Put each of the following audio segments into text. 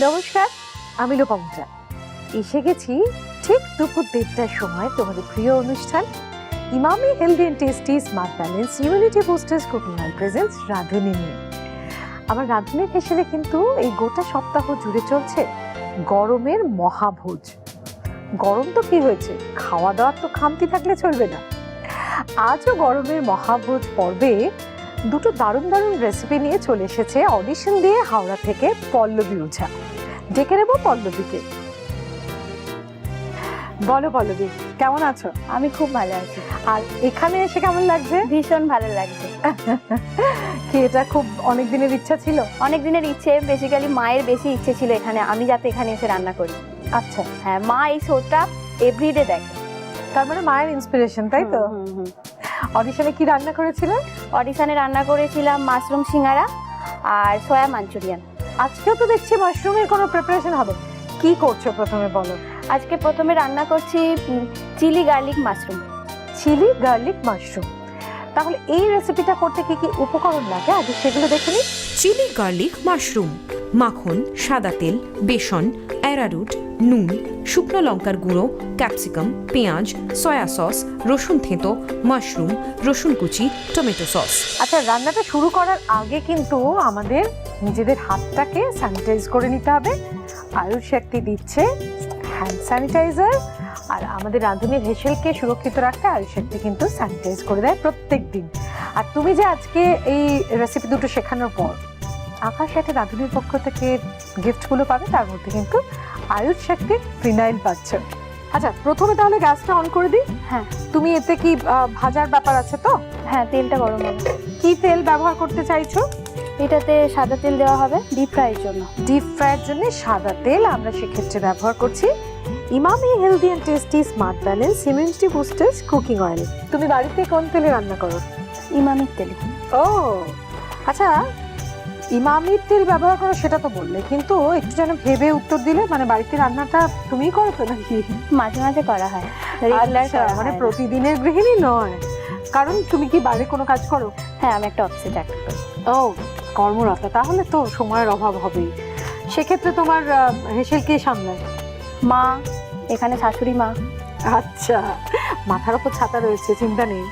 নমস্কার, আমি লোপামুদ্রা। এসে গেছি ঠিক দুপুর 1:30টার সময় তোমাদের প্রিয় অনুষ্ঠান Emami healthy and tasty smart balance immunity boosters cooking oil presents Radhuni নিয়ে। আমার রাঁধুনির হেসেলে কিন্তু এই গোটা সপ্তাহ জুড়ে চলছে গরমের মহাভোজ। গরম তো কি হয়েছে, খাওয়া দাওয়ার তো খামতি থাকলে চলবে না। আজও গরমের মহাভোজ পর্বে দুটো দারুণ দারুণ রেসিপি নিয়ে চলে এসেছে অডিশন দিয়ে হাওড়া থেকে পল্লবী ওঝা। ডেকে নেবো পল্লবীকে। বলো পল্লবী, কেমন আছো? আমি খুব ভালো আছি। আর এখানে এসে কেমন লাগছে? ভীষণ ভালো লাগছে। কি এটা খুব অনেক দিনের ইচ্ছা ছিল? অনেক দিনের ইচ্ছে, বেসিক্যালি মায়ের বেশি ইচ্ছে ছিল এখানে আমি যাতে এখানে এসে রান্না করি। আচ্ছা, হ্যাঁ, মা এই শোটা এভরিডে দেখে। তার মানে মায়ের ইন্সপিরেশন, তাই তো? অডিশনে কি রান্না করেছিলে? অডিশনে রান্না করেছিলাম মাশরুম সিঙ্গারা আর সয়া মাঞ্চুরিয়ান। আজকেও তো দেখছি মাশরুমের কোনো প্রিপারেশন হবে। কি করছো প্রথমে বলো? আজকে প্রথমে রান্না করছি chili garlic mushroom. Chili garlic mushroom. তাহলে এই রেসিপিটা করতে কি কি উপকরণ লাগে আগে সেগুলো দেখে নিই। চিলি গার্লিক মাশরুম: মাখন, সাদা তেল, বেসন, অ্যারারুট, নুন, শুকনো লঙ্কার গুঁড়ো, ক্যাপসিকাম, পেঁয়াজ, সয়া সস, রসুন থেঁতো, মাশরুম, রসুন কুচি, টমেটো সস। আচ্ছা, রান্নাটা শুরু করার আগে কিন্তু আমাদের নিজেদের হাতটাকে স্যানিটাইজ করে নিতে হবে। আয়ুষ শক্তি দিচ্ছে হ্যান্ড স্যানিটাইজার, আর আমাদের রাঁধুনির হেসেলকে সুরক্ষিত রাখতে আয়ুষ শক্তি কিন্তু স্যানিটাইজ করে দেয় প্রত্যেক দিন। আর তুমি যে আজকে এই রেসিপি দুটো শেখানোর পর আকাশ একটা রাঁধুনির পক্ষ থেকে গিফটগুলো পাবে, তার মধ্যে কিন্তু আয়ুষ শক্তির ফিনাইল পাচ্ছ। আচ্ছা, প্রথমে তাহলে গ্যাসটা অন করে দিই। হ্যাঁ। তুমি এতে কি ভাজার ব্যাপার আছে তো? হ্যাঁ, তেলটা গরম হবে। কি তেল ব্যবহার করতে চাইছো? এটাতে সাদা তেল দেওয়া হবে ডিপ ফ্রাইয়ের জন্য। ডিপ ফ্রাইয়ের জন্য সাদা তেল আমরা সেক্ষেত্রে ব্যবহার করছি Emami healthy and tasty smart balance immunity boosters cooking oil. তুমি বাড়িতে কোন তেলে রান্না করো? ইমামির তেল। ও আচ্ছা, ইমামির তেল ব্যবহার করো সেটা তো বললে, কিন্তু একটু যেন ভেবে উত্তর দিলে। মানে বাড়িতে রান্নাটা তুমিই করো তো নাকি? মাঝে মাঝে করা হয়, রেগুলার আচ্ছা, করা মানে হয় না। প্রতিদিনের গৃহিণী নয়। কারণ তুমি কি বাইরে কোনো কাজ করো? হ্যাঁ, আমি একটা অফিসে চাকরি করি। ও, কর্মরত। তাহলে তো সময়ের অভাব হবেই। সেক্ষেত্রে তোমার হেসেল কে সামলায়? মা, এখানে শাশুড়ি মা। আচ্ছা, মাথার উপর ছাতা রয়েছে, চিন্তা নেই।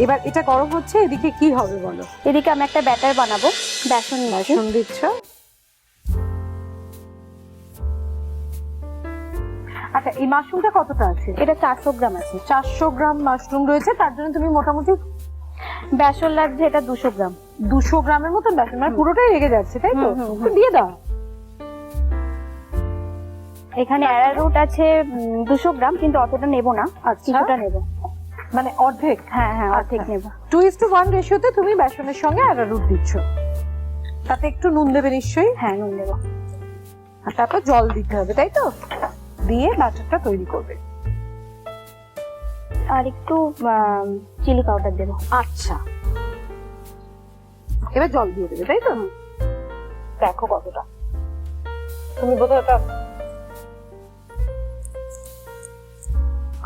এবার এটা গরম হচ্ছে, এদিকে কি হবে বলো? এদিকে আমি একটা ব্যাটার বানাবো। বেসন নিয়েছি। বেসন দিচ্ছ। আচ্ছা, এই মাশরুমটা কতটা আছে? এটা 400 গ্রাম আছে। 400 গ্রাম মাশরুম রয়েছে, তার জন্য তুমি মোটামুটি বেসন লাগছে এটা 200 গ্রাম। 200 গ্রামের মতো বেসন, মানে পুরোটাই লেগে যাচ্ছে, তাই তো? হুম, হুম, তো দিয়ে দাও। এখানে অ্যারারুট আছে 200 গ্রাম, কিন্তু অতটা নেব না, আচ্ছা, কিছুটা নেব। মানে অর্ধেক? হ্যাঁ হ্যাঁ, অর্ধেক আচ্ছা। নেব। 2:1 রেশিওতে তুমি বেসনের সঙ্গে অ্যারারুট দিচ্ছ। তাতে একটু নুন দেবে নিশ্চয়ই? হ্যাঁ, নুন দেব। আর তারপর জল দিতে হবে, তাই তো? দিয়ে ব্যাটারটা তৈরি করবে। আর একটু চিলি পাউডার দেব। আচ্ছা, এবার জল দিয়ে দেবে, তাই তো? দেখো কতটা, তুমি বোধহয় ওটা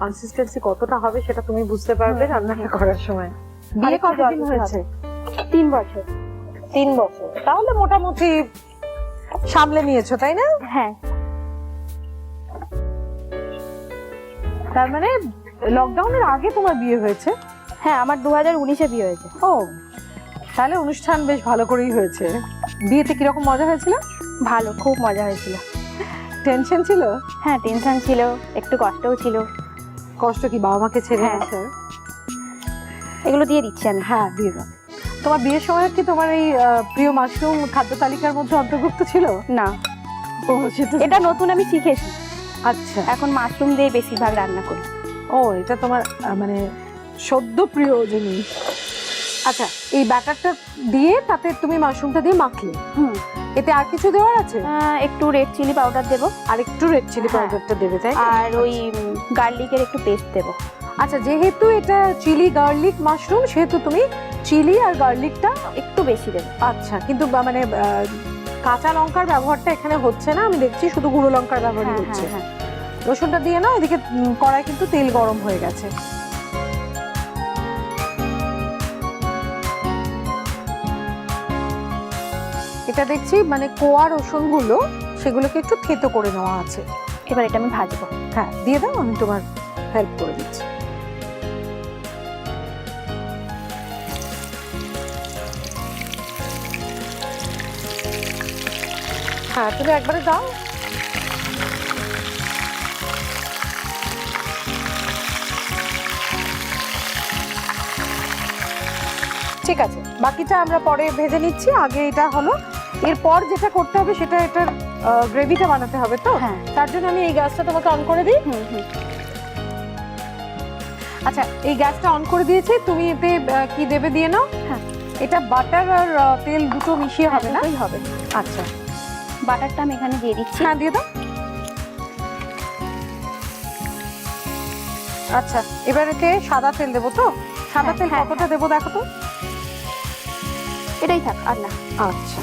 কনসিস্টেন্সি কতটা হবে সেটা তুমি বুঝতে পারবে রান্নাটা করার সময়। বিয়ে কতদিন হয়েছে? 3 বছর। 3 বছর। তাহলে মোটামুটি সামলে নিয়েছো, তাই না? হ্যাঁ। তার মানে লকডাউনের আগে তোমার বিয়ে হয়েছে? হ্যাঁ, আমার 2019-এ বিয়ে হয়েছে। ও, তাহলে অনুষ্ঠান বেশ ভালো করেই হয়েছে। বিয়েতে কিরকম মজা হয়েছিল? ভালো, খুব মজা হয়েছিল। টেনশন ছিল? হ্যাঁ, টেনশন ছিল, একটু কষ্টও ছিল। কষ্ট কি বাবা মাকে ছেড়ে হ্যাঁ। আসে? এগুলো দিয়ে দিচ্ছি আমি। হ্যাঁ, দিয়ে দাও। তোমার বিয়ের সময় কি তোমার এই প্রিয় মাশরুম খাদ্য তালিকার মধ্যে অন্তর্ভুক্ত ছিল? না, ও, সেটা এটা নতুন আমি শিখেছি। আচ্ছা। এখন মাশরুম দিয়ে বেশিরভাগ রান্না করি। ও, এটা তোমার মানে সদ্য প্রিয় জিনিস। আচ্ছা, এই ব্যাটারটা দিয়ে তাতে তুমি মাশরুমটা দিয়ে মাখলে, এতে আর কিছু দেওয়ার আছে? একটু রেড চিলি পাউডার দেব, আর একটু রেড চিলি পাউডারটা দেবে, তাই না? আর ওই গার্লিকের একটু পেস্ট দেব। আচ্ছা, যেহেতু এটা চিলি গার্লিক মাশরুম, সেহেতু তুমি চিলি আর গার্লিকটা একটু বেশি দেব। আচ্ছা, কিন্তু মানে কাঁচা লঙ্কার ব্যবহারটা এখানে হচ্ছে না, আমি দেখছি শুধু গুঁড়ো লঙ্কার ব্যবহারই হ্যাঁ হচ্ছে। হ্যাঁ। রসুনটা দিয়ে নাও। এদিকে কড়াই কিন্তু তেল গরম হয়ে গেছে। এটা দেখছি মানে কোয়া রসুনগুলো সেগুলোকে একটু থেতো করে নেওয়া আছে। এবার এটা আমি ভাজবো। হ্যাঁ দিয়ে দাও, আমি তোমার হেল্প করে দিচ্ছি। হ্যাঁ তুমি একবারে দাও। ঠিক আছে, বাকিটা আমরা পরে ভেজে নিচ্ছি, আগে এটা হলো। এরপর যেটা করতে হবে সেটা এটার গ্রেভিটা বানাতে হবে তো। হ্যাঁ। তার জন্য আমি এই গ্যাসটা তোমাকে অন করে দিই। আচ্ছা এই গ্যাসটা অন করে দিয়েছি, তুমি এতে কি দেবে দিয়ে নাও। হ্যাঁ এটা বাটার আর তেল দুটো মিশিয়ে হবে না? দুটোই হবে। আচ্ছা বাটারটা আমি এখানে দিয়ে দিচ্ছি। হ্যাঁ দিয়ে দাও। আচ্ছা এবার এতে সাদা তেল দেবো তো? সাদা তেল হ্যাঁ, কতটা দেবো দেখো তো। এটাই থাক, আর না, আচ্ছা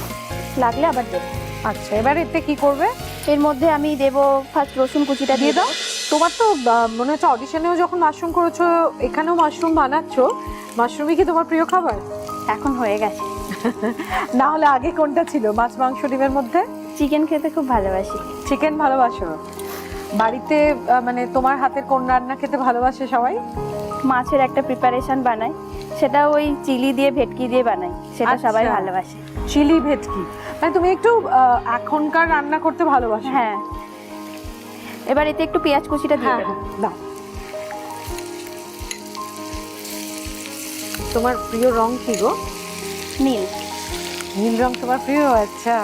লাগলে আবার দেবো। আচ্ছা এবার এতে কি করবে? এর মধ্যে আমি দেবো ফার্স্ট রসুন কুচিটা দিয়ে দাও। তোমার তো মনে হচ্ছে অডিশনেও যখন মাশরুম করেছো এখানেও মাশরুম বানাচ্ছো, মাশরুমই কি তোমার প্রিয় খাবার? এখন হয়ে গেছে। না হলে আগে কোনটা ছিল, মাছ মাংস ডিমের মধ্যে? চিকেন খেতে খুব ভালোবাসি। চিকেন ভালোবাসো? বাড়িতে মানে তোমার হাতের কোন রান্না খেতে ভালোবাসে সবাই? মাছের একটা প্রিপারেশন বানাই, সেটা ওই চিলি দিয়ে ভেটকি দিয়ে বানাই, সেটা সবাই আচ্ছা। ভালোবাসে। চিলি ভেটকি মানে তুমি একটু এখনকার রান্না করতে ভালোবাসো? হ্যাঁ এবার এতে একটু পেঁয়াজ কুচিটা দিয়ে হ্যাঁ দেবো। দাও। তোমার প্রিয় রং কি গো? নীল। নীল রং তোমার প্রিয়? আচ্ছা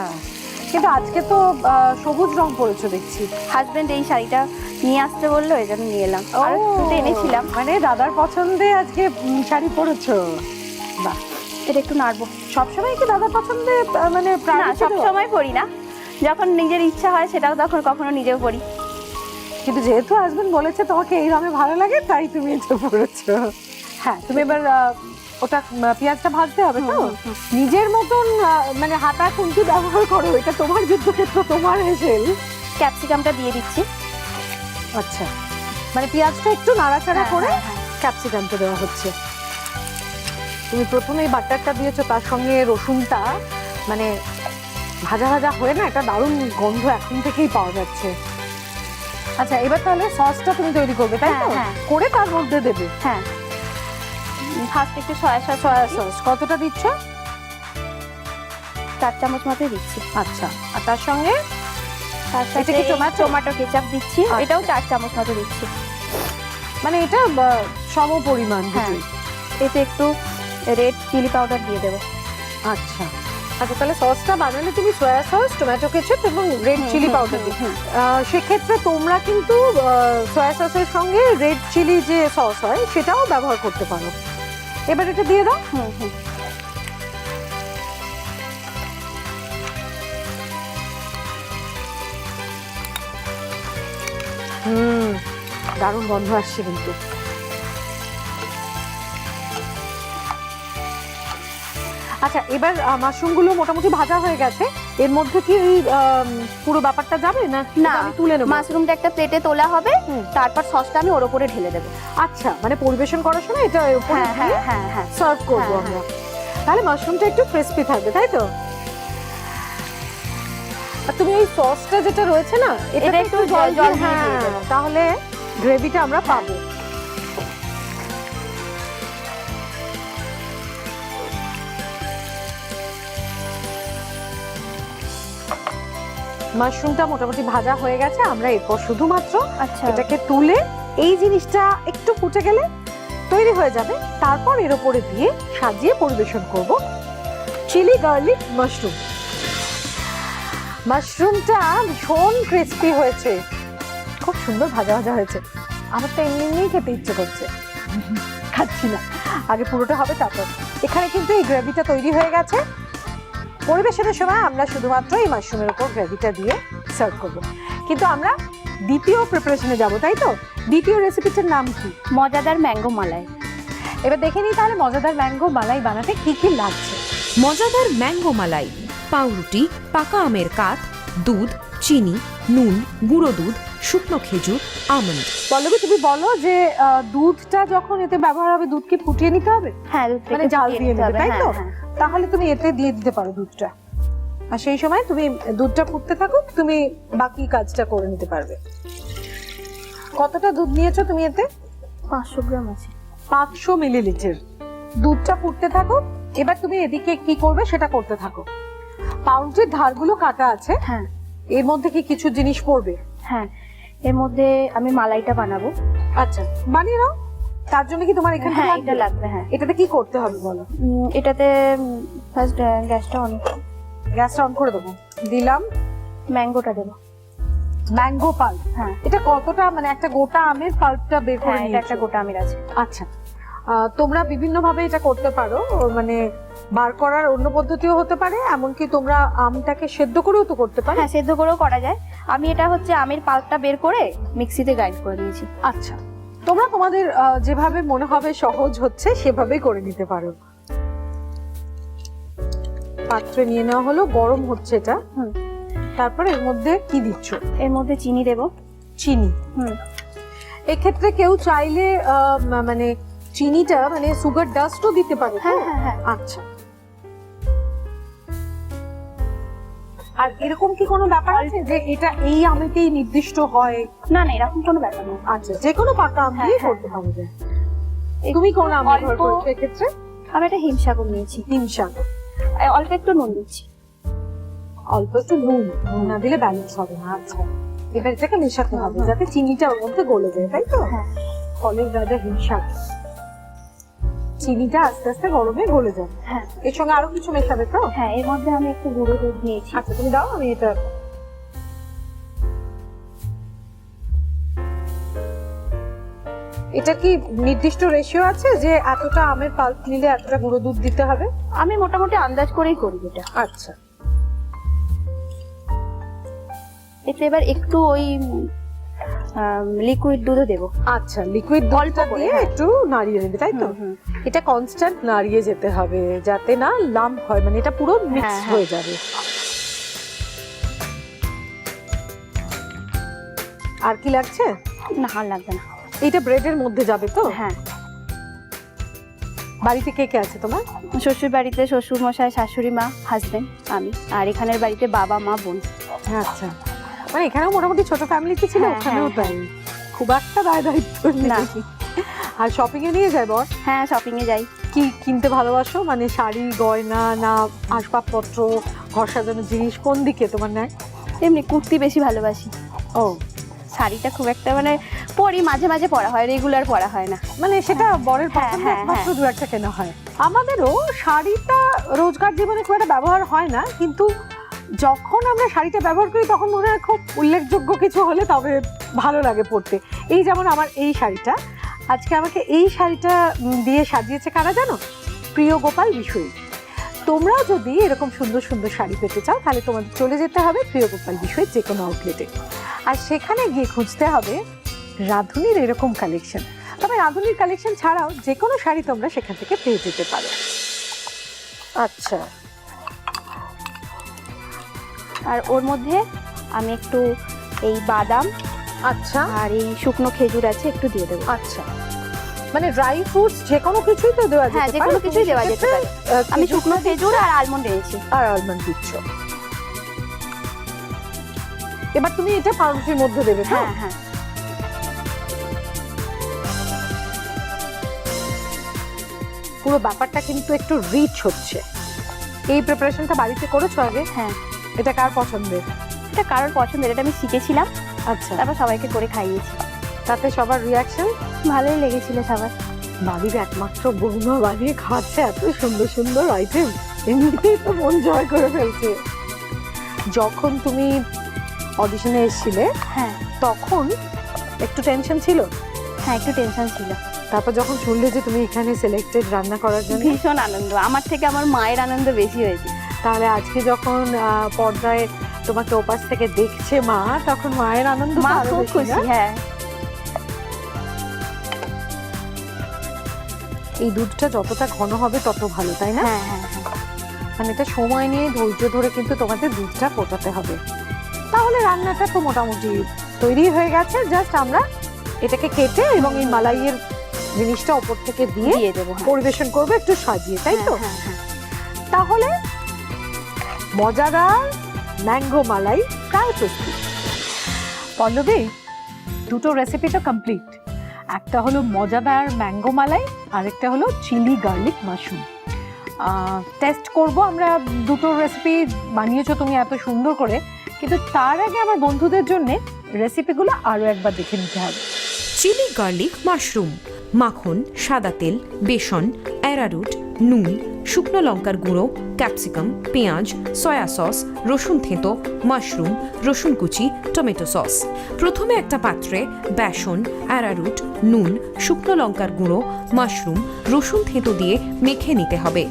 কিন্তু আজকে তো সবুজ রং পরেছো দেখছি। হাজবেন্ড এই শাড়িটা নিয়ে আসতে বললো, এই জন্য নিয়ে এলাম। আর দুটো এনেছিলাম। মানে দাদার পছন্দে আজকে শাড়ি পরেছো? বাহ, এটা একটু নাড়বো। সবসময় কি দাদার পছন্দে মানে না প্রায় সব সময় পরি না, যখন নিজের ইচ্ছা হয় সেটাও তখন কখনো নিজেও পরি। কিন্তু যেহেতু হাজবেন্ড বলেছে তোমাকে এই রঙে ভালো লাগে তাই তুমি এটা পরেছো। হ্যাঁ তুমি এবার ওটা পেঁয়াজটা ভাজতে হবে তো। নিজের মতন মানে হাতা খুন্তি ব্যবহার করো, এটা তোমার যুদ্ধক্ষেত্র, তোমার হেসেল। ক্যাপসিকামটা দিয়ে দিচ্ছি। আচ্ছা মানে পেঁয়াজটা একটু নাড়াচাড়া হ্যাঁ, করে হ্যাঁ। ক্যাপসিকামটা দেওয়া হচ্ছে। তুমি প্রথমে এই বাটারটা দিয়েছো, তার সঙ্গে রসুনটা মানে ভাজা ভাজা হয়ে না একটা দারুণ গন্ধ এখন থেকেই পাওয়া যাচ্ছে। আচ্ছা এবার তাহলে সসটা তুমি তৈরি করবে তাই তো? হ্যাঁ, হ্যাঁ। করে তার মধ্যে দেবে। হ্যাঁ ফার্স্ট একটু সয়া সস কতটা দিচ্ছ? 4 চামচ মতোই দিচ্ছি। আচ্ছা আর তার সঙ্গে তার সাথে এটা কি tomato? টমেটো কেচাপ দিচ্ছি, আচ্ছা। এটাও 4 চামচ মতো দিচ্ছি। মানে এটা সম পরিমাণ হ্যাঁ দুটোই। এতে একটু রেড চিলি পাউডার দিয়ে দেবো। আচ্ছা আচ্ছা তাহলে সসটা বানালে তুমি সয়া সস, টমেটো কেচাপ এবং রেড চিলি পাউডার দিবে। সেক্ষেত্রে তোমরা কিন্তু সয়া সসের সঙ্গে রেড চিলি যে সস হয় সেটাও ব্যবহার করতে পারো। এবার এটা দিয়ে দাও। দারুণ গন্ধ আসছে কিন্তু। আচ্ছা এবার মাশরুমগুলো মোটামুটি ভাজা হয়ে গেছে, এর মধ্যে কি ওই পুরো ব্যাপারটা যাবে না? না আমি তুলে নেব। মাশরুমটা একটা প্লেটে তোলা হবে, তারপর সসটা আমি ওর উপরে ঢেলে দেবো। আচ্ছা মানে পরিবেশন করার সময় এটা উপরে হ্যাঁ হ্যাঁ হ্যাঁ হ্যাঁ সার্ভ করব হ্যাঁ, আমরা। তাহলে মাশরুমটা একটু ক্রিসপি থাকবে তাই তো? আর তুমি এই সসটা যেটা রয়েছে না এটা একটু জল দিয়ে দিয়ে দেবো। তাহলে গ্রেভিটা আমরা পাবো। মাশরুমটা মোটামুটি ভাজা হয়ে গেছে, আমরা এরপর শুধুমাত্র আচ্ছা এটাকে তুলে এই জিনিসটা একটু ফুটে গেলে তৈরি হয়ে যাবে, তারপর এর উপরে দিয়ে সাজিয়ে পরিবেশন করব চিলি গার্লিক মাশরুম। মাশরুমটা ভীষণ ক্রিস্পি হয়েছে, খুব সুন্দর ভাজা ভাজা হয়েছে। আমার তো এমনি খেতে ইচ্ছে করছে, খাচ্ছি না, আগে পুরোটা হবে তারপর। এখানে কিন্তু এই গ্রেভিটা তৈরি হয়ে গেছে। পরিবেশনের সময় আমরা শুধুমাত্র এই মাশরুমের উপর গ্রেভিটা দিয়ে সার্ভ করব। কিন্তু আমরা দ্বিতীয় প্রিপারেশনে যাব তাই তো? দ্বিতীয় রেসিপিটার নাম কি? মজাদার ম্যাঙ্গো মালাই। এবার দেখে নিই তাহলে মজাদার ম্যাঙ্গো মালাই বানাতে কি কি লাগছে। মজাদার ম্যাঙ্গো মালাই: পাউরুটি, পাকা আমের কাত, দুধ, চিনি, নুন, গুঁড়ো দুধ, শুকনো খেজুর, আমন্ড। পল্লবী তুমি বলো যে দুধটা যখন এতে ব্যবহার হবে দুধ কি ফুটিয়ে নিতে হবে? হ্যাঁ দুধটা মানে একটু জাল ফুটিয়ে দিয়ে নিতে নেবে হবে, তাই তো? হ্যাঁ, হ্যাঁ। তাহলে তুমি এতে দিয়ে দিতে পারো দুধটা। আর সেই সময় তুমি দুধটা ফুটতে থাকো, তুমি বাকি কাজটা করে নিতে পারবে। কতটা দুধ নিয়েছো তুমি এতে? 500 গ্রাম আছে। 500 মিলিলিটার। দুধটা ফুটতে থাকো, এবার তুমি এদিকে কি করবে সেটা করতে থাকো। পাউরুটির ধারগুলো কাটা আছে, হ্যাঁ। এর মধ্যে কি কিছু জিনিস পড়বে? হ্যাঁ, এর মধ্যে আমি মালাইটা বানাবো। আচ্ছা, বানিয়ে নাও। তার জন্য কি তোমার এখানে হ্যাঁ, লাগবে? এটা লাগবে। হ্যাঁ, এটাতে কি করতে হবে বলো? এটাতে ফার্স্ট গ্যাসটা অন, গ্যাসটা অন করে দেবো। দিলাম। ম্যাঙ্গোটা দেবো। Mango pulp. হ্যাঁ, এটা কতটা, মানে একটা গোটা আমের পাল্পটা বের করে হ্যাঁ, এটা নিয়েছো? একটা গোটা আমের আছে। আচ্ছা, তোমরা বিভিন্ন ভাবে এটা করতে পারো, মানে বার করার অন্য পদ্ধতিও হতে পারে, এমনকি তোমরা আমটাকে সেদ্ধ করেও তো করতে পারো। হ্যাঁ, সেদ্ধ করেও করা যায়। আমি এটা হচ্ছে আমের পাল্পটা বের করে মিক্সিতে গ্রাইন্ড করে নিয়েছি। আচ্ছা, তোমরা তোমাদের যেভাবে মনে হবে সহজ হচ্ছে সেভাবেই করে নিতে পারো। পাত্রে নিয়ে নেওয়া হলো, গরম হচ্ছে এটা। তারপরে এর মধ্যে কি দিচ্ছ? এর মধ্যে চিনি দেবো। চিনি। এক্ষেত্রে কেউ চাইলে মানে চিনিটা মানে সুগার ডাস্টও দিতে পারে। হ্যাঁ, হ্যাঁ, হ্যাঁ। আচ্ছা, আর এরকম কি কোনো ব্যাপার আছে যে এটা এই আমেতেই নির্দিষ্ট হয়? না না, এরকম কোনো ব্যাপার না। আচ্ছা, যে কোনো পাকা আম দিয়ে হ্যাঁ, করতে পারবে। তুমি কোন আম ব্যবহার অল্প- করছো এক্ষেত্রে? আমি একটা হিমসাগর নিয়েছি। হিমসাগর। অল্প একটু নুন দিচ্ছি। অল্প একটু নুন না দিলে ব্যালেন্স হবে না। আচ্ছা, এবার এটাকে মেশাতে হবে যাতে চিনিটা ওর মধ্যে গলে যায়, তাই তো? হ্যাঁ। ফলের রাজা হিমসাগর। চিনিটা আস্তে আস্তে গরমে গলে যাবে। হ্যাঁ, এর সঙ্গে আরো কিছু মেশাবে তো? হ্যাঁ, এর মধ্যে আমি একটু গুঁড়ো দুধ নিয়েছি। আচ্ছা, তুমি দাও, আমি এটা। এটা কি নির্দিষ্ট রেশিও আছে যে এতটা আমের পাল্প নিলে এতটা গুঁড়ো দুধ দিতে হবে? আমি মোটামুটি আন্দাজ করেই করি এটা। আচ্ছা, এতে এবার একটু ওই লিকুইড দুধও দেবো। আচ্ছা, লিকুইড অল্প দুধটা করে, দিয়ে হ্যাঁ। একটু নাড়িয়ে নেবে, তাই তো? এটা কনস্ট্যান্ট নাড়িয়ে যেতে হবে যাতে না লাম্প হয়, মানে এটা পুরো মিক্স হ্যাঁ, হয়ে যাবে। আর কি লাগছে? না, আর লাগবে না। এটা ব্রেডের মধ্যে যাবে তো? হ্যাঁ। বাড়িতে কে কে আছে তোমার? শ্বশুর বাড়িতে শ্বশুর মশাই, শাশুড়ি মা, হাজবেন্ড, আমি। আর এখানের বাড়িতে বাবা মা বোন। আচ্ছা, মানে এখানেও মোটামুটি ছোট ফ্যামিলিতে ছিল, হ্যাঁ, ওখানেও হ্যাঁ, তাই? খুব একটা দায় দায়িত্ব না। নেই। আর শপিং এ নিয়ে যায় বর? হ্যাঁ, শপিং এ যাই। কি কিনতে ভালোবাসো, মানে শাড়ি, গয়না, না আসবাবপত্র, ঘর সাজানোর জিনিস, কোন দিকে তোমার নেয়? এমনি কুর্তি বেশি ভালোবাসি। ও, শাড়িটা খুব একটা মানে পরি, মাঝে মাঝে পরা হয়, রেগুলার পরা হয় না। মানে সেটা বরের হ্যাঁ, পছন্দ, হ্যাঁ, একমাত্র দু একটা কেনা হয়। আমাদেরও শাড়িটা রোজকার জীবনে খুব একটা ব্যবহার হয় না, কিন্তু যখন আমরা শাড়িটা ব্যবহার করি তখন মনে হয় খুব উল্লেখযোগ্য কিছু হলে তবে ভালো লাগে পরতে। এই যেমন আমার এই শাড়িটা, আজকে আমাকে এই শাড়িটা দিয়ে সাজিয়েছে কারা জানো? প্রিয় গোপাল বিষয়ী। তোমরাও যদি এরকম সুন্দর সুন্দর শাড়ি পেতে চাও তাহলে তোমাদের চলে যেতে হবে প্রিয় গোপাল বিষয়ের যে কোনো আউটলেটে, আর সেখানে গিয়ে খুঁজতে হবে রাঁধুনির এরকম কালেকশন। তবে রাঁধুনির কালেকশন ছাড়াও যে কোনো শাড়ি তোমরা সেখান থেকে পেয়ে যেতে পারো। আচ্ছা, আর ওর মধ্যে আমি একটু এই বাদাম আচ্ছা, আর এই শুকনো খেজুর আছে, একটু দিয়ে দেবো। আচ্ছা, মানে ড্রাই ফ্রুটস যে কোনো কিছুই তো দেওয়া যেতে হ্যাঁ, পারে? যে কোনো কিছুই দেওয়া যেতে পারে। আমি শুকনো খেজুর খেজুর আর আলমন্ড এনেছি। আর আলমন্ড দিচ্ছ। এবার তুমি এটা পাউরুটির মধ্যে দেবে তো? হ্যাঁ, হ্যাঁ। পুরো ব্যাপারটা কিন্তু একটু রিচ হচ্ছে। এই প্রিপারেশনটা বাড়িতে করেছো আগে? হ্যাঁ, এটা কার পছন্দের? এটা কারোর পছন্দের, এটা আমি শিখেছিলাম, আচ্ছা, তারপর সবাইকে করে খাইয়েছি। তাতে সবার রিয়াকশন? ভালোই লেগেছিল সবার। বাড়ির একমাত্র বৌমা বানিয়ে খাচ্ছে এত সুন্দর সুন্দর আইটেম, এমনিতেই তো মন জয় করে ফেলছে। যখন তুমি অডিশনে এসেছিলে হ্যাঁ, তখন একটু টেনশন ছিল? হ্যাঁ, একটু টেনশন ছিল। তারপর যখন শুনলে যে তুমি এখানে সিলেক্টেড রান্না করার জন্য? ভীষণ আনন্দ, আমার থেকে আমার মায়ের আনন্দ বেশি হয়েছে। তাহলে আজকে যখন পর্দায় তোমাকে ওপাশ থেকে দেখছে মা, তখন মায়ের আনন্দ মা আরো খুব বেশি, খুশি। না? হ্যাঁ, এই দুধটা যতটা ঘন হবে তত ভালো, তাই না? হ্যাঁ, হ্যাঁ, হ্যাঁ। মানে এটা সময় নিয়ে ধৈর্য ধরে কিন্তু তোমাদের দুধটা ফোটাতে হবে। তাহলে রান্নাটা তো মোটামুটি তৈরি হয়ে গেছে, জাস্ট আমরা এটাকে কেটে এবং এই মালাইয়ের জিনিসটা ওপর থেকে দিয়ে দিয়ে দেবো। হ্যাঁ, পরিবেশন করবো একটু সাজিয়ে, তাই তো? হ্যাঁ, হ্যাঁ। তাহলে মজাদার ম্যাঙ্গো মালাই প্রায় প্রস্তুত। পল্লবী, দুটো রেসিপি তো কমপ্লিট। একটা হলো মজাদার ম্যাঙ্গো মালাই, আরেকটা হলো চিলি গার্লিক মাশরুম। টেস্ট করব আমরা। দুটো রেসিপি বানিয়েছো তুমি এত সুন্দর করে, কিন্তু তার আগে আমার বন্ধুদের জন্য রেসিপিগুলো আরও একবার দেখে নিতে হবে। চিলি গার্লিক মাশরুম: মাখন, সাদা তেল, বেসন, অ্যারারুট, নুন, শুকনো লঙ্কার গুঁড়ো, ক্যাপসিকাম, পেঁয়াজ, সয়া সস, রসুন থেঁতো, মাশরুম, রসুন কুচি, টমেটো সস। প্রথমে একটা পাত্রে বেসন, অ্যারারুট, নুন, শুকনো লঙ্কার গুঁড়ো, মাশরুম, রসুন থেঁতো দিয়ে মেখে নিতে হবে।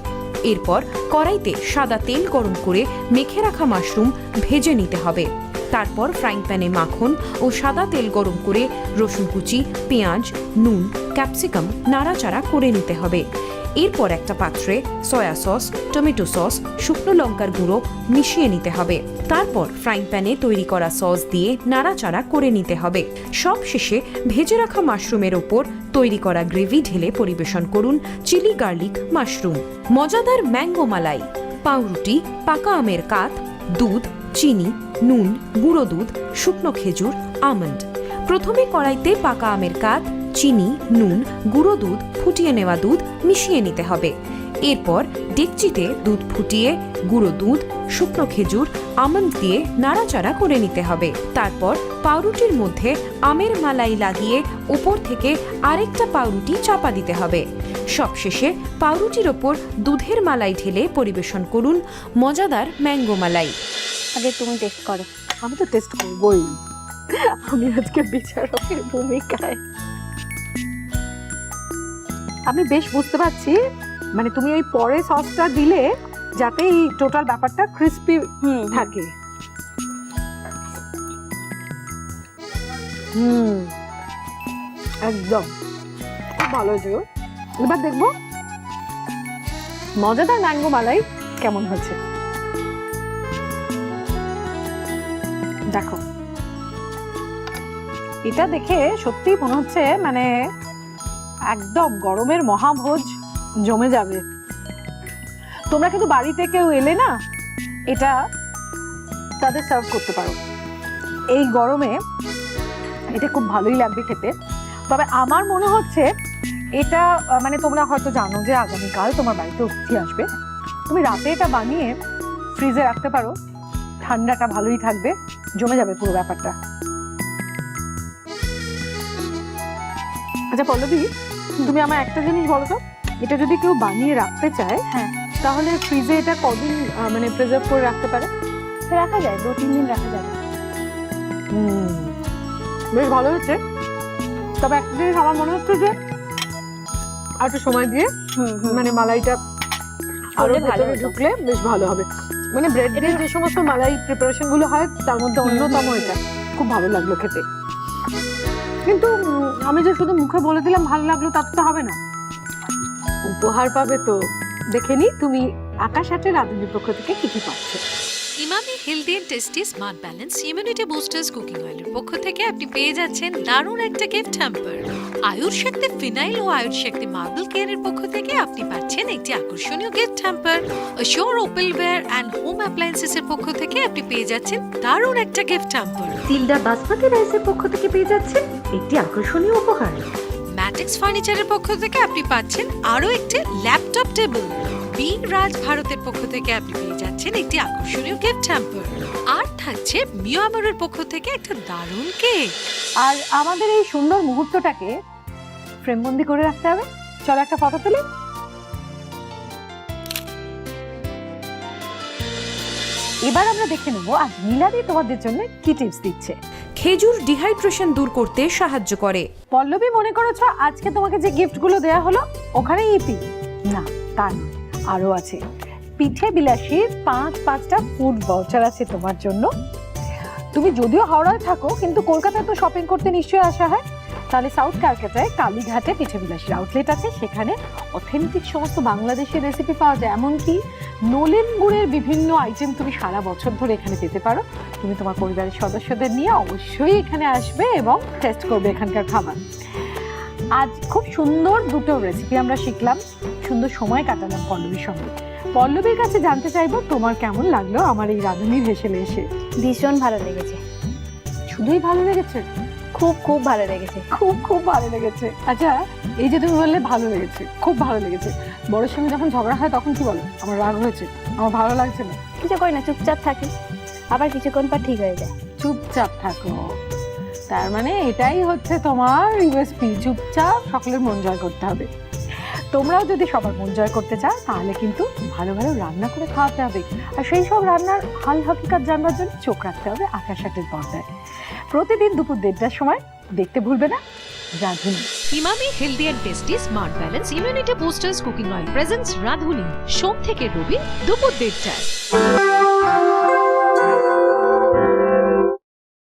এরপর কড়াইতে সাদা তেল গরম করে মেখে রাখা মাশরুম ভেজে নিতে হবে। তারপর ফ্রাইং প্যানে মাখন ও সাদা তেল গরম করে রসুন কুচি, পেঁয়াজ, নুন, ক্যাপসিকাম নাড়াচাড়া করে নিতে হবে। এরপর একটা পাত্রে সয়া সস, টমেটো সস, শুকনো লঙ্কার গুঁড়ো মিশিয়ে নিতে হবে। তারপর ফ্রাইং প্যানে তৈরি করা সস দিয়ে নাড়াচাড়া করে নিতে হবে। সবশেষে ভেজে রাখা মাশরুমের ওপর তৈরি করা গ্রেভি ঢেলে পরিবেশন করুন চিলি গার্লিক মাশরুম। মজাদার ম্যাঙ্গো মালাই: পাউরুটি, পাকা আমের কাত, দুধ, চিনি, নুন, গুঁড়ো দুধ, শুকনো খেজুর, আমন্ড। প্রথমে কড়াইতে পাকা আমের কাত, চিনি, নুন, গুঁড়ো দুধ, ফুটিয়ে নেওয়া দুধ মিশিয়ে নিতে হবে। এরপর ডেকচিতে দুধ ফুটিয়ে গুঁড়ো দুধ, শুকনো খেজুর, আমন্ড দিয়ে নাড়াচাড়া করে নিতে হবে। তারপর পাউরুটির মধ্যে আমের মালাই লাগিয়ে উপর থেকে আরেকটা পাউরুটি চাপা দিতে হবে। সবশেষে পাউরুটির ওপর দুধের মালাই ঢেলে পরিবেশন করুন মজাদার ম্যাঙ্গো মালাই। আগে তুমি টেস্ট করো। আমি তো টেস্ট করবই, আমি আজকে বিচারকের ভূমিকায়। আমি বেশ বুঝতে পারছি, মানে তুমি ওই পরে সসটা দিলে যাতে এই টোটাল ব্যাপারটা ক্রিস্পি থাকে। একদম খুব ভালো হয়েছে। এবার দেখবো মজাদার ম্যাঙ্গো মালাই কেমন হচ্ছে। দেখো, এটা দেখে সত্যিই মনে হচ্ছে মানে একদম গরমের মহাভোজ জমে যাবে। তোমরা কিন্তু বাড়িতে কেউ এলে না, এটা তাদের সার্ভ করতে পারো। এই গরমে এটা খুব ভালোই লাগবে খেতে। তবে আমার মনে হচ্ছে এটা মানে তোমরা হয়তো জানো যে আগামীকাল তোমার বাড়িতে অতিথি আসবে, তুমি রাতে এটা বানিয়ে ফ্রিজে রাখতে পারো, ঠান্ডাটা ভালোই থাকবে, জমে যাবে পুরো ব্যাপারটা। আচ্ছা পল্লবী, তুমি আমার একটা জিনিস বলো তো, এটা যদি কেউ বানিয়ে রাখতে চায়, হ্যাঁ, তাহলে ফ্রিজে এটা কদিন মানে প্রিজার্ভ করে রাখতে পারে? রাখা যায়, 2-3 দিন রাখা যাবে। বেশ ভালো হচ্ছে। তবে একটা জিনিস আমার মনে হচ্ছে যে আর একটু সময় দিয়ে মানে মালাইটা আরো ভেতরে ঢুকলে বেশ ভালো হবে। মানে ব্রেড দিয়ে যে সমস্ত মালাই প্রিপারেশন গুলো হয় তার মধ্যে অন্যতম এটা। খুব ভালো লাগলো খেতে। কিন্তু আমি যে শুধু মুখে বলে দিলাম ভালো লাগলো তা তো হবে না, উপহার পাবে তো। দেখে নি তুমি আকাশ আটের রাঁধুনির পক্ষ থেকে কি কি পাচ্ছে। Emami healthy and tasty smart balance immunity boosters cooking অয়েলের পক্ষ থেকে আপনি পেয়ে যাচ্ছেন দারুণ একটা গিফট হ্যাম্পার। আয়ুর শক্তি ফিনাইল ও আয়ুর শক্তি মার্বেল কেয়ারের পক্ষ থেকে আপনি পাচ্ছেন একটি আকর্ষণীয় gift hamper. Sure opalware and home appliances এর পক্ষ থেকে আপনি পেয়ে যাচ্ছেন দারুণ একটা গিফট হ্যাম্পার। তিলডা বাসমতি রাইসের পক্ষ থেকে পেয়ে যাচ্ছেন একটি আকর্ষণীয় উপহার। ম্যাটিক্স ফার্নিচারের পক্ষ থেকে আপনি পাচ্ছেন আরো একটি ল্যাপটপ টেবিল। বি রাজ ভারতের পক্ষ থেকে আপনি পেয়ে যাচ্ছেন একটি আকর্ষণীয় গিফট হ্যাম্পার। আর থাকছে মিয়ামরের পক্ষ থেকে একটা দারুণ কেক। আর আমাদের এই সুন্দর মুহূর্তটাকে ফ্রেমবন্দি করে রাখতে হবে। চলো একটা ফটো তুলি। এবার আমরা দেখে নেব আজ মিলাদি তোমাদের জন্য কি টিপস দিচ্ছে। খেজুর ডিহাইড্রেশন দূর করতে সাহায্য করে। পল্লবী, মনে করেছো আজকে তোমাকে যে গিফটগুলো দেয়া হলো ওখানে ইপি? না, তা নয়, আরো আছে। পিঠে বিলাসীর 5টা ফুড ভাউচার আছে তোমার জন্য। তুমি যদিও হাওড়ায় থাকো, কিন্তু কলকাতায় তো শপিং করতে নিশ্চয়ই আসা হয়। তাহলে সাউথ ক্যালকাটায় কালীঘাটে পিঠে বিলাসীর আউটলেট আছে। সেখানে অথেন্টিক সমস্ত বাংলাদেশি রেসিপি পাওয়া যায়। এমনকি নলেন গুড়ের বিভিন্ন আইটেম তুমি সারা বছর ধরে এখানে পেতে পারো। তুমি তোমার পরিবারের সদস্যদের নিয়ে অবশ্যই এখানে আসবে এবং টেস্ট করবে এখানকার খাবার। আজ খুব সুন্দর দুটো রেসিপি আমরা শিখলাম, সুন্দর সময় কাটালাম পল্লবীর সঙ্গে। পল্লবীর কাছে জানতে চাইবো তোমার কেমন লাগলো আমার এই রাঁধুনির হেসেলে এসে। ভীষণ ভালো লেগেছে, শুধুই ভালো লেগেছে? খুব খুব ভালো লেগেছে। খুব খুব ভালো লেগেছে। আচ্ছা, এই যে তুমি বললে ভালো লেগেছে, খুব ভালো লেগেছে, বড়োর সঙ্গে যখন ঝগড়া হয় তখন কি বলো? আমার রাগ হয়েছে, আমার ভালো লাগছে না। কিছু করি না, চুপচাপ থাকি, আবার কিছুক্ষণ পর ঠিক হয়ে যায়। চুপচাপ থাকো, তার মানে এটাই হচ্ছে তোমার ইউএসপি, চুপচাপ সকলের মন জয় করতে হবে। তোমরাও যদি সবার মন জয় করতে চাও তাহলে কিন্তু ভালো ভালো রান্না করে খাওয়াতে হবে, আর সেই সব রান্নার হাল হাকিকাত জানবার জন্য চোখ রাখতে হবে আকাশ আটের পর্দায়। প্রতিদিন দুপুর 1:30টার সময় দেখতে ভুলবে না Radhuni. Emami healthy and tasty smart balance immunity boosters cooking oil presents Radhuni, সোম থেকে রবি দুপুর 1:30টায়।